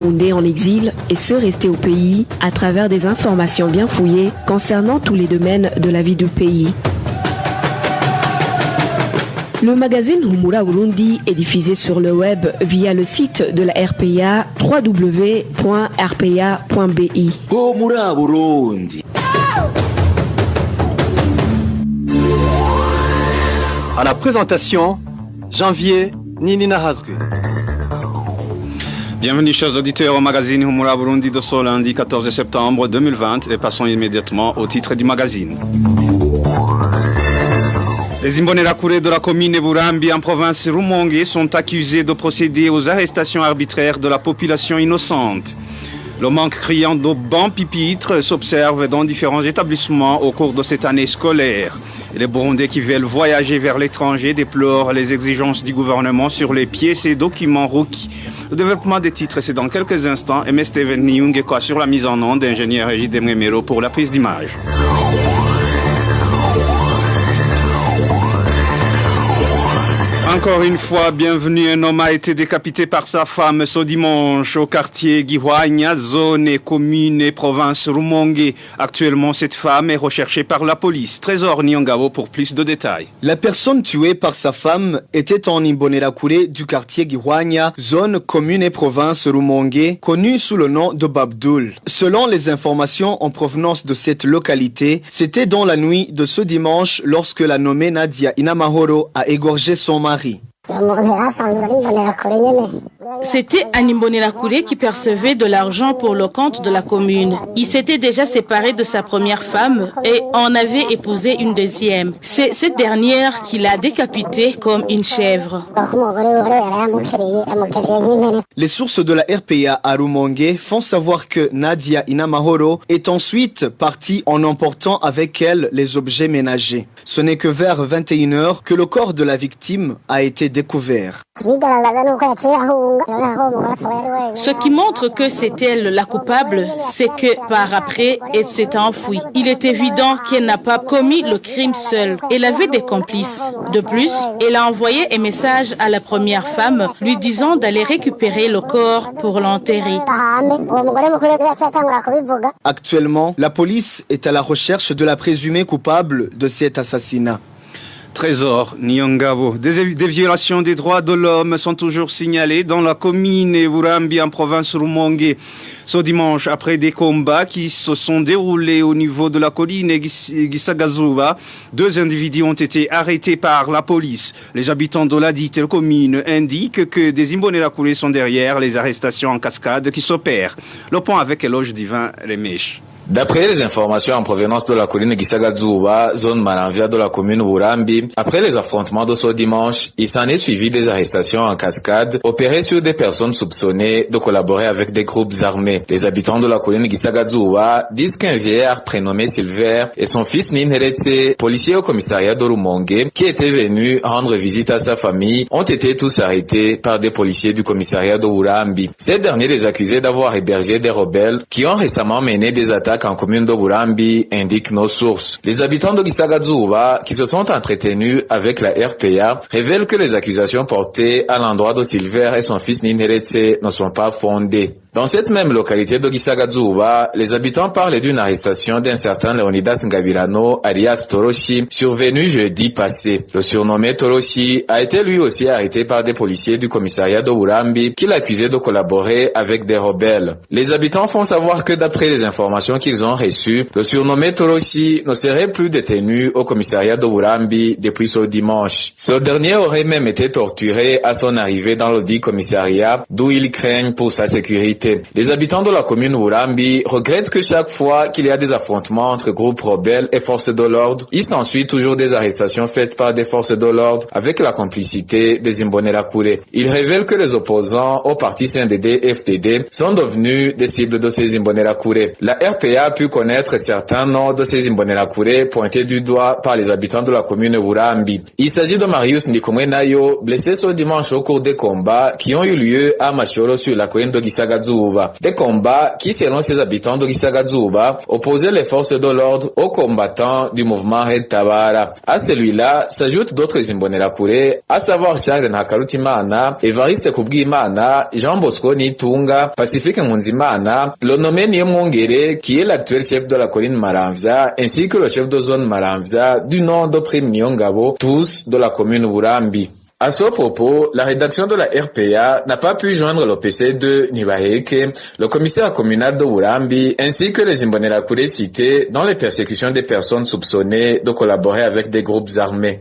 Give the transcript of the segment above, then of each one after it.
Burundais en exil et ceux restés au pays à travers des informations bien fouillées concernant tous les domaines de la vie du pays. Le magazine Humura Burundi est diffusé sur le web via le site de la RPA www.rpa.bi. Humura Burundi. À la présentation, Janvier Ninina Hazgue. Bienvenue chers auditeurs au magazine Humura Burundi de ce lundi 14 septembre 2020 et passons immédiatement au titre du magazine. Les Imbonerakure de la commune Burambi en province Rumonge sont accusés de procéder aux arrestations arbitraires de la population innocente. Le manque criant de bancs pupitres s'observe dans différents établissements au cours de cette année scolaire. Et les Burundais qui veulent voyager vers l'étranger déplorent les exigences du gouvernement sur les pièces et documents requis. Le développement des titres, c'est dans quelques instants. Et M. Steven Niungekwa sur la mise en onde d'ingénieur J.D. Mwemero pour la prise d'image. Encore une fois, bienvenue. Un homme a été décapité par sa femme ce dimanche au quartier Gihwanya, zone et commune et province Rumonge. Actuellement, cette femme est recherchée par la police. Trésor Nyongabo pour plus de détails. La personne tuée par sa femme était en Imbonerakure du quartier Gihwanya, zone, commune et province Rumonge, connue sous le nom de Babdoul. Selon les informations en provenance de cette localité, c'était dans la nuit de ce dimanche lorsque la nommée Nadia Inamahoro a égorgé son mari. C'était un Imbonerakure qui percevait de l'argent pour le compte de la commune. Il s'était déjà séparé de sa première femme et en avait épousé une deuxième. C'est cette dernière qui l'a décapité comme une chèvre. Les sources de la RPA à Rumonge font savoir que Nadia Inamahoro est ensuite partie en emportant avec elle les objets ménagers. Ce n'est que vers 21h que le corps de la victime a été découvert. Ce qui montre que c'est elle la coupable, c'est que par après, elle s'est enfuie. Il est évident qu'elle n'a pas commis le crime seule. Elle avait des complices. De plus, elle a envoyé un message à la première femme lui disant d'aller récupérer le corps pour l'enterrer. Actuellement, la police est à la recherche de la présumée coupable de cet assassinat. Trésor Nyongabo. Des violations des droits de l'homme sont toujours signalées dans la commune Burambi en province Rumonge. Ce dimanche, après des combats qui se sont déroulés au niveau de la colline Gisagazuba, 2 individus ont été arrêtés par la police. Les habitants de la dite commune indiquent que des Imbonerakure sont derrière les arrestations en cascade qui s'opèrent. Le point avec Eloge Divin Remèche. D'après les informations en provenance de la colline Gisagazuba, zone Malanvia de la commune Burambi, après les affrontements de ce dimanche, il s'en est suivi des arrestations en cascade opérées sur des personnes soupçonnées de collaborer avec des groupes armés. Les habitants de la colline Gisagazuba disent qu'un vieillard prénommé Silver et son fils Ninheretse, policier au commissariat de Rumonge, qui était venu rendre visite à sa famille, ont été tous arrêtés par des policiers du commissariat de Burambi. Ces derniers les accusaient d'avoir hébergé des rebelles qui ont récemment mené des attaques en commune de Burambi, indiquent nos sources. Les habitants de Gisagazuba, qui se sont entretenus avec la RPA, révèlent que les accusations portées à l'endroit de Silver et son fils Ninheretse ne sont pas fondées. Dans cette même localité de Gisagazuba, les habitants parlent d'une arrestation d'un certain Leonidas Ngabirano, alias Toroshi, survenu jeudi passé. Le surnommé Toroshi a été lui aussi arrêté par des policiers du commissariat de Burambi qui l'accusaient de collaborer avec des rebelles. Les habitants font savoir que d'après les informations qu'ils ont reçues, le surnommé Toroshi ne serait plus détenu au commissariat de Burambi depuis ce dimanche. Ce dernier aurait même été torturé à son arrivée dans le dit commissariat, d'où ils craignent pour sa sécurité. Les habitants de la commune Burambi regrettent que chaque fois qu'il y a des affrontements entre groupes rebelles et forces de l'ordre, il s'ensuit toujours des arrestations faites par des forces de l'ordre avec la complicité des Imbonerakure. Ils révèlent que les opposants au parti CNDD-FDD sont devenus des cibles de ces Imbonerakure. La RPA a pu connaître certains noms de ces Imbonerakure pointés du doigt par les habitants de la commune Burambi. Il s'agit de Marius Ndikumwenayo, blessé ce dimanche au cours des combats qui ont eu lieu à Machoro sur la colline de Gisagazuba. Gisagazuba. Des combats qui, selon ses habitants de Gisagazuba, opposaient les forces de l'ordre aux combattants du mouvement Red Tabara. À celui-là s'ajoutent d'autres Imbonerakure, à savoir Charles Ntakarutimana, Evariste Kubwimana, Jean Bosco Nitunga, Pacifique Nkunzimana, le nommé Niemwongere, qui est l'actuel chef de la colline Maramvya, ainsi que le chef de zone Maramvya, du nom de Prime Nyongabo, tous de la commune Burambi. À ce propos, la rédaction de la RPA n'a pas pu joindre l'OPC de Nibaheke, le commissaire communal de Burambi, ainsi que les Imbonerakure cités dans les persécutions des personnes soupçonnées de collaborer avec des groupes armés.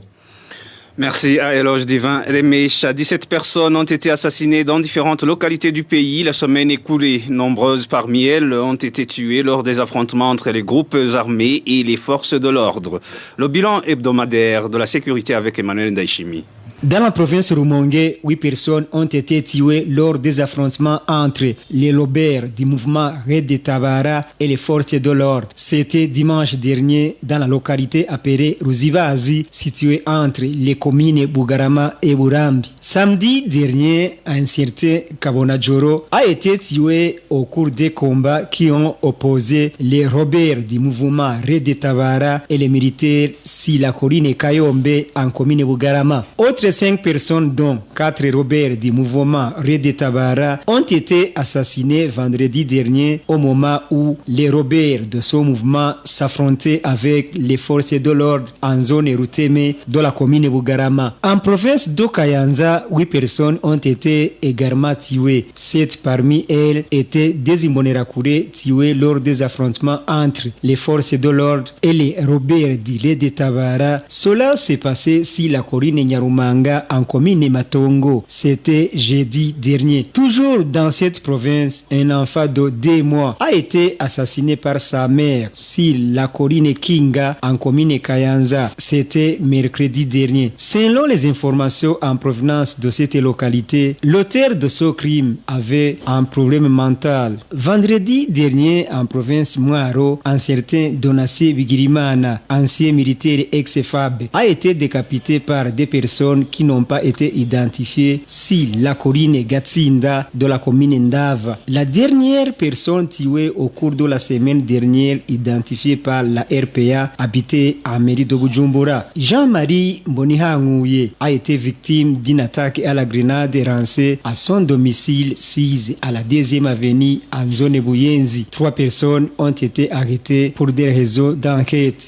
Merci à Éloge Divin Remèche. 17 personnes ont été assassinées dans différentes localités du pays la semaine écoulée. Nombreuses parmi elles ont été tuées lors des affrontements entre les groupes armés et les forces de l'ordre. Le bilan hebdomadaire de la sécurité avec Emmanuel Ndaishimi. Dans la province Rumongue, 8 personnes ont été tuées lors des affrontements entre les lobeurs du mouvement Red de Tabara et les forces de l'ordre. C'était dimanche dernier dans la localité appelée Ruzibazi, située entre les communes Bugarama et Burambi. Samedi dernier, un certain Kabonajoro a été tué au cours des combats qui ont opposé les lobeurs du mouvement Red de Tabara et les militaires Silakorine Kayombe en commune Bugarama. Autres 5 personnes, dont 4 rebelles du mouvement Red de Tabara, ont été assassinés vendredi dernier au moment où les rebelles de ce mouvement s'affrontaient avec les forces de l'ordre en zone Ruteme de la commune Bugarama. En province d'Okayanza, 8 personnes ont été également tuées. 7 parmi elles étaient des Imbonerakure tués lors des affrontements entre les forces de l'ordre et les rebelles du Red de Tabara. Cela s'est passé sur la colline Nyarumanga en commune Matongo. C'était jeudi dernier. Toujours dans cette province, un enfant de 2 mois a été assassiné par sa mère sur la colline Kinga en commune Kayanza. C'était mercredi dernier. Selon les informations en provenance de cette localité, l'auteur de ce crime avait un problème mental. Vendredi dernier, en province Mwaro, un certain Donassi Bigirimana, ancien militaire ex-FAB, a été décapité par des personnes qui n'ont pas été identifiées si la colline Gatsinda de la commune Ndava. La dernière personne tuée au cours de la semaine dernière, identifiée par la RPA, habitait à mairie de Bujumbura. Jean-Marie Mbonihangouye a été victime d'une attaque à la grenade lancée à son domicile 6 à la 2e avenue en zone Buyenzi. 3 personnes ont été arrêtées pour des raisons d'enquête.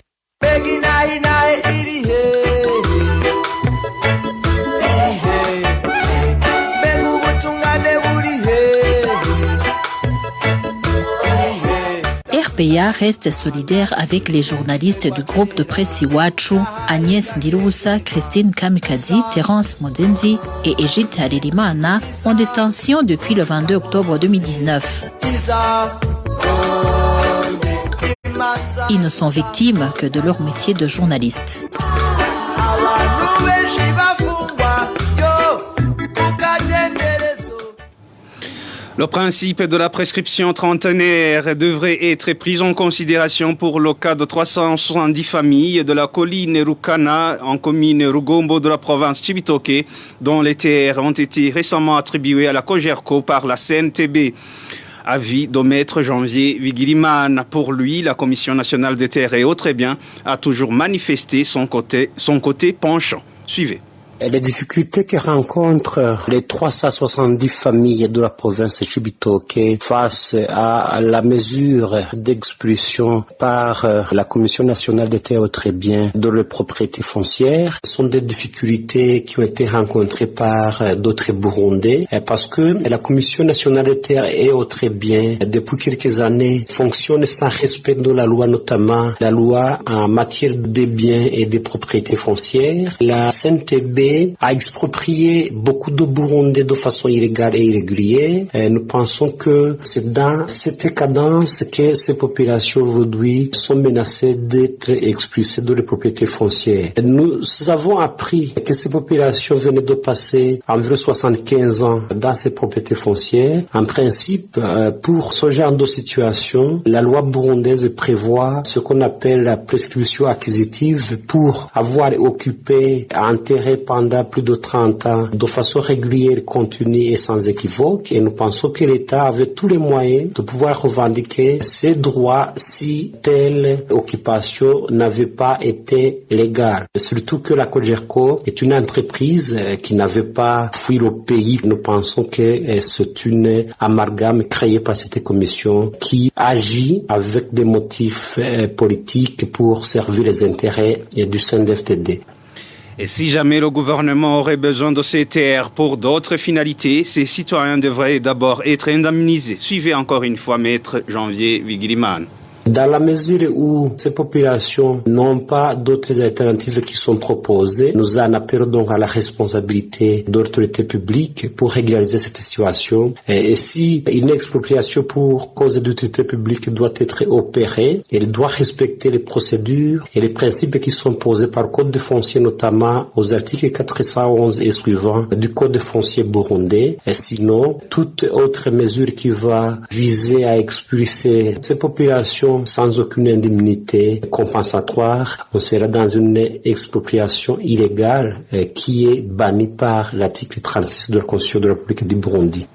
RPA reste solidaire avec les journalistes du groupe de presse Iwachu, Agnès Ndirusa, Christine Kamikazi, Terence Modenzi et Egide Harerimana, en détention depuis le 22 octobre 2019. Ils ne sont victimes que de leur métier de journaliste. Le principe de la prescription trentenaire devrait être pris en considération pour le cas de 370 familles de la colline Rukana en commune Rugombo de la province Chibitoke, dont les terres ont été récemment attribuées à la Cogerco par la CNTB. Avis de maître Janvier Vigilimane. Pour lui, la Commission nationale des terres et autres biens a toujours manifesté son côté penchant. Suivez. Les difficultés que rencontrent les 370 familles de la province de Chibitoke face à la mesure d'expulsion par la Commission nationale des terres et autres biens de la propriété foncière sont des difficultés qui ont été rencontrées par d'autres Burundais parce que la Commission nationale des terres et autres biens depuis quelques années fonctionne sans respect de la loi, notamment la loi en matière des biens et des propriétés foncières. La CNTB a exproprié beaucoup de Burundais de façon illégale et irrégulière. Nous pensons que c'est dans cette cadence que ces populations aujourd'hui sont menacées d'être expulsées de les propriétés foncières. Nous avons appris que ces populations venaient de passer environ 75 ans dans ces propriétés foncières. En principe, pour ce genre de situation, la loi burundaise prévoit ce qu'on appelle la prescription acquisitive pour avoir occupé un terrain pendant pendant plus de 30 ans de façon régulière, continue et sans équivoque. Et nous pensons que l'État avait tous les moyens de pouvoir revendiquer ses droits si telle occupation n'avait pas été légale. Surtout que la Cogerco est une entreprise qui n'avait pas fui le pays. Nous pensons que c'est une amalgame créée par cette commission qui agit avec des motifs politiques pour servir les intérêts du CNDD-FDD. Et si jamais le gouvernement aurait besoin de ces terres pour d'autres finalités, ces citoyens devraient d'abord être indemnisés. Suivez encore une fois Maître Janvier Wigilimane. Dans la mesure où ces populations n'ont pas d'autres alternatives qui sont proposées, nous en appelons donc à la responsabilité d'autorités publiques pour régulariser cette situation. Et si une expropriation pour cause d'autorité publique doit être opérée, elle doit respecter les procédures et les principes qui sont posés par le Code de foncier, notamment aux articles 411 et suivants du Code de foncier burundais. Et sinon, toute autre mesure qui va viser à expulser ces populations sans aucune indemnité compensatoire, on sera dans une expropriation illégale qui est bannie par l'article 36 de la Constitution de la République du Burundi.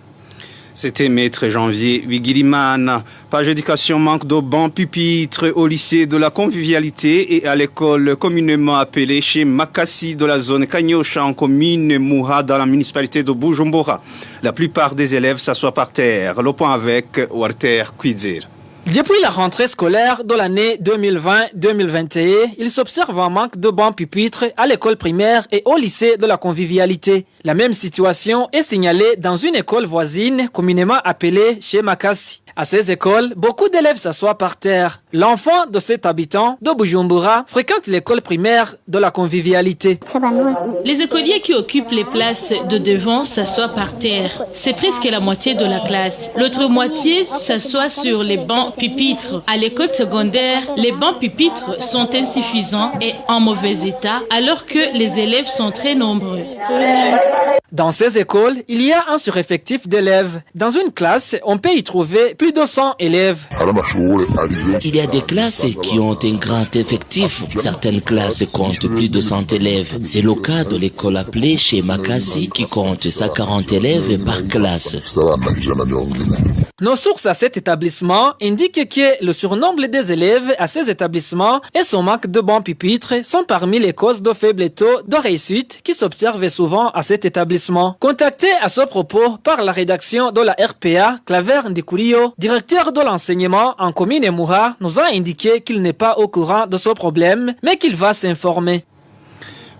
C'était Maître Janvier Wigilimane. Page éducation, manque de bancs pupitres au lycée de la convivialité et à l'école communément appelée chez Makassi de la zone Kanyosha en commune Mouha dans la municipalité de Bujumbura. La plupart des élèves s'assoient par terre. Le point avec Walter Kwizir. Depuis la rentrée scolaire de l'année 2020-2021, il s'observe un manque de bancs pupitres à l'école primaire et au lycée de la convivialité. La même situation est signalée dans une école voisine communément appelée chez Makassi. À ces écoles, beaucoup d'élèves s'assoient par terre. L'enfant de cet habitant de Bujumbura fréquente l'école primaire de la convivialité. Les écoliers qui occupent les places de devant s'assoient par terre. C'est presque la moitié de la classe. L'autre moitié s'assoit sur les bancs pupitres. À l'école secondaire, les bancs pupitres sont insuffisants et en mauvais état, alors que les élèves sont très nombreux. Dans ces écoles, il y a un sureffectif d'élèves. Dans une classe, on peut y trouver plus de 100 élèves. Il y a des classes qui ont un grand effectif. Certaines classes comptent plus de 100 élèves. C'est le cas de l'école appelée chez Makassi qui compte 140 élèves par classe. Nos sources à cet établissement indiquent que le surnombre des élèves à ces établissements et son manque de bancs pupitres sont parmi les causes de faible taux de réussite qui s'observent souvent à cet établissement. Contacté à ce propos par la rédaction de la RPA, Claver Ndikurio, directeur de l'enseignement en commune Mouha, nous a indiqué qu'il n'est pas au courant de ce problème, mais qu'il va s'informer.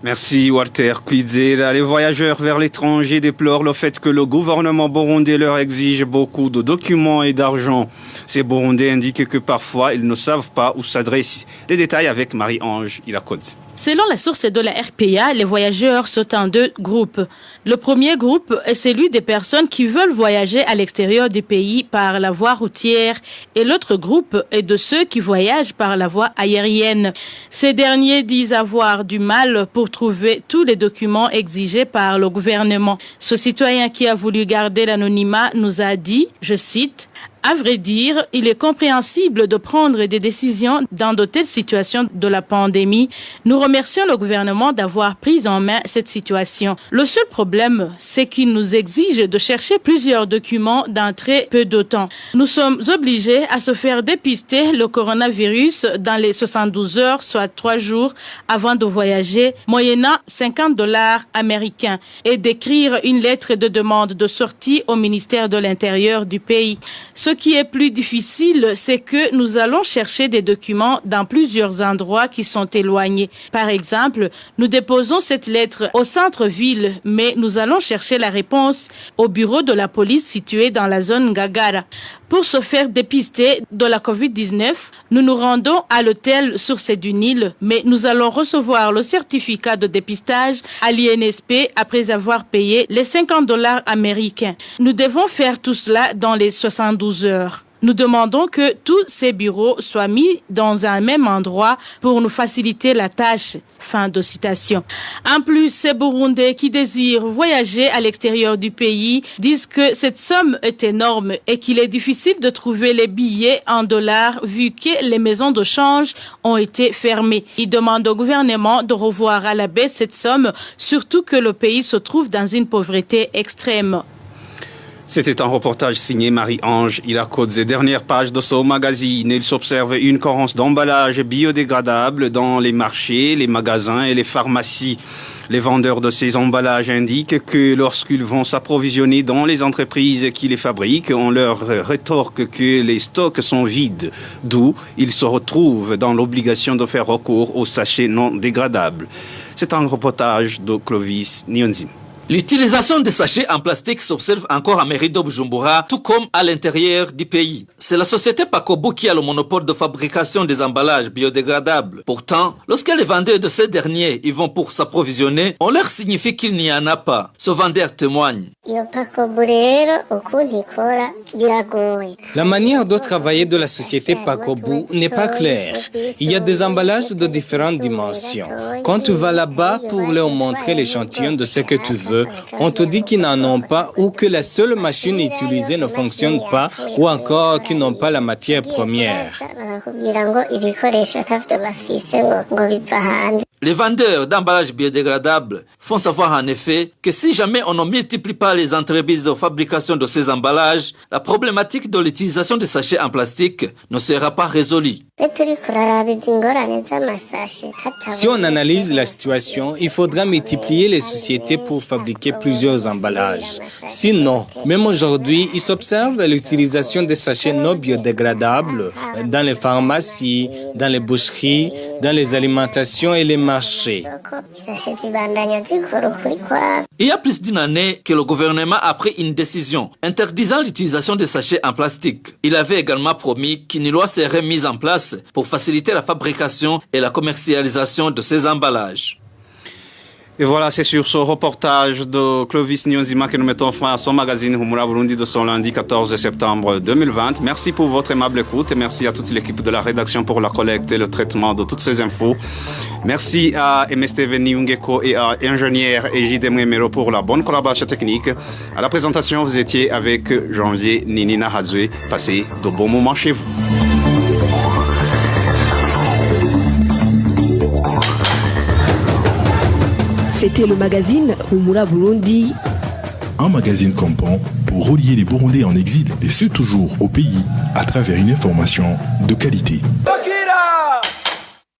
Merci Walter Kwizera. Les voyageurs vers l'étranger déplorent le fait que le gouvernement burundais leur exige beaucoup de documents et d'argent. Ces Burundais indiquent que parfois ils ne savent pas où s'adresser. Les détails avec Marie-Ange Ilakodze. Selon la source de la RPA, les voyageurs sont en deux groupes. Le premier groupe est celui des personnes qui veulent voyager à l'extérieur du pays par la voie routière et l'autre groupe est de ceux qui voyagent par la voie aérienne. Ces derniers disent avoir du mal pour trouver tous les documents exigés par le gouvernement. Ce citoyen qui a voulu garder l'anonymat nous a dit, je cite, « À vrai dire, il est compréhensible de prendre des décisions dans de telles situations de la pandémie. Nous remercions le gouvernement d'avoir pris en main cette situation. Le seul problème, c'est qu'il nous exige de chercher plusieurs documents dans très peu de temps. Nous sommes obligés à se faire dépister le coronavirus dans les 72 heures, soit 3 jours avant de voyager, moyennant $50 américains, et d'écrire une lettre de demande de sortie au ministère de l'Intérieur du pays. Ce qui est plus difficile, c'est que nous allons chercher des documents dans plusieurs endroits qui sont éloignés. Par exemple, nous déposons cette lettre au centre-ville, mais nous allons chercher la réponse au bureau de la police situé dans la zone Ngagara. Pour se faire dépister de la COVID-19, nous nous rendons à l'hôtel Source du Nil, mais nous allons recevoir le certificat de dépistage à l'INSP après avoir payé les $50 américains. Nous devons faire tout cela dans les 72 heures. Nous demandons que tous ces bureaux soient mis dans un même endroit pour nous faciliter la tâche. Fin de citation. En plus, ces Burundais qui désirent voyager à l'extérieur du pays disent que cette somme est énorme et qu'il est difficile de trouver les billets en dollars vu que les maisons de change ont été fermées. Ils demandent au gouvernement de revoir à la baisse cette somme, surtout que le pays se trouve dans une pauvreté extrême. C'était un reportage signé Marie-Ange Irakodze. Dernière page de ce magazine. Il s'observe une carence d'emballage biodégradable dans les marchés, les magasins et les pharmacies. Les vendeurs de ces emballages indiquent que lorsqu'ils vont s'approvisionner dans les entreprises qui les fabriquent, on leur rétorque que les stocks sont vides. D'où ils se retrouvent dans l'obligation de faire recours aux sachets non dégradables. C'est un reportage de Clovis Nyonzim. L'utilisation des sachets en plastique s'observe encore à Mairie de Bujumbura, tout comme à l'intérieur du pays. C'est la société Pakobu qui a le monopole de fabrication des emballages biodégradables. Pourtant, lorsque les vendeurs de ces derniers y vont pour s'approvisionner, on leur signifie qu'il n'y en a pas. Ce vendeur témoigne. La manière de travailler de la société Pakobu n'est pas claire. Il y a des emballages de différentes dimensions. Quand tu vas là-bas pour leur montrer l'échantillon de ce que tu veux, on te dit qu'ils n'en ont pas ou que la seule machine utilisée ne fonctionne pas ou encore qu'ils n'ont pas la matière première. Les vendeurs d'emballages biodégradables font savoir en effet que si jamais on ne multiplie pas les entreprises de fabrication de ces emballages, la problématique de l'utilisation des sachets en plastique ne sera pas résolue. Si on analyse la situation, il faudra multiplier les sociétés pour fabriquer plusieurs emballages. Sinon, même aujourd'hui, il s'observe l'utilisation des sachets non biodégradables dans les pharmacies, dans les boucheries, dans les alimentations et les marchés. Il y a plus d'une année que le gouvernement a pris une décision interdisant l'utilisation des sachets en plastique. Il avait également promis qu'une loi serait mise en place pour faciliter la fabrication et la commercialisation de ces emballages. Et voilà, c'est sur ce reportage de Clovis Nyonzima que nous mettons fin à son magazine Humura Burundi de ce lundi 14 septembre 2020. Merci pour votre aimable écoute et merci à toute l'équipe de la rédaction pour la collecte et le traitement de toutes ces infos. Merci à MSTV Niungeko et à Ingénieur Ejide Mwemero pour la bonne collaboration technique. À la présentation, vous étiez avec Janvier Ninina Hazwe. Passez de bons moments chez vous. C'était le magazine Humura Burundi. Un magazine complet pour relier les Burundais en exil et ceux toujours au pays à travers une information de qualité.